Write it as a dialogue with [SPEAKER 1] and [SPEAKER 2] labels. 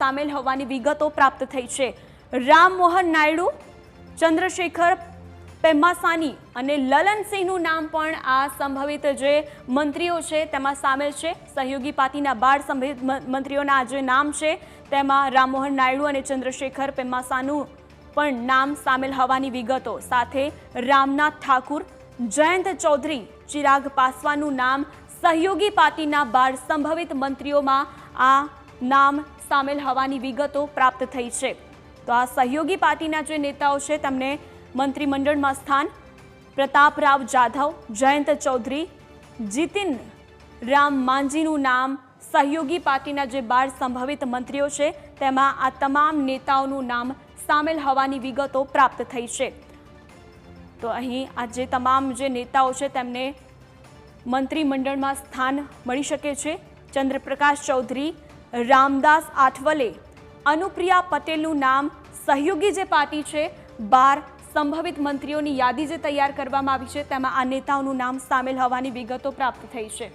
[SPEAKER 1] સામેલ હોવાની વિગતો પ્રાપ્ત થઈ છે। રામમોહન નાયડુ, ચંદ્રશેખર પેમ્માસાની અને લલનસિંહનું નામ પણ આ સંભવિત જે મંત્રીઓ છે તેમાં સામેલ છે। સહયોગી પાર્ટીના 12 સંભવિત મંત્રીઓના જે નામ છે તેમાં રામમોહન નાયડુ અને ચંદ્રશેખર પેમ્માસાનું પણ નામ સામેલ હોવાની વિગતો સાથે રામનાથ ઠાકુર, જયંત ચૌધરી, ચિરાગ પાસવાનનું નામ સહયોગી પાર્ટીના 12 સંભવિત મંત્રીઓમાં આ નામ સામેલ હોવાની વિગતો પ્રાપ્ત થઈ છે। તો આ સહયોગી પાર્ટીના જે નેતાઓ છે તેમને મંત્રીમંડળમાં સ્થાન પ્રતાપરાવ જાધવ, જયંત ચૌધરી, જીતિન રામ માંઝીનું નામ સહયોગી પાર્ટીના જે 12 સંભવિત મંત્રીઓ છે તેમાં આ તમામ નેતાઓનું નામ સામેલ હોવાની વિગતો પ્રાપ્ત થઈ છે। તો અહીં આ જે તમામ જે નેતાઓ છે તેમને મંત્રીમંડળમાં સ્થાન મળી શકે છે। ચંદ્રપ્રકાશ ચૌધરી, રામદાસ આઠવલે, અનુપ્રિયા પટેલનું નામ સહયોગી જે પાર્ટી છે 12 સંભવિત મંત્રીઓની યાદી જે તૈયાર કરવામાં આવી છે તેમાં આ નેતાઓનું નામ સામેલ હોવાની વિગતો પ્રાપ્ત થઈ છે।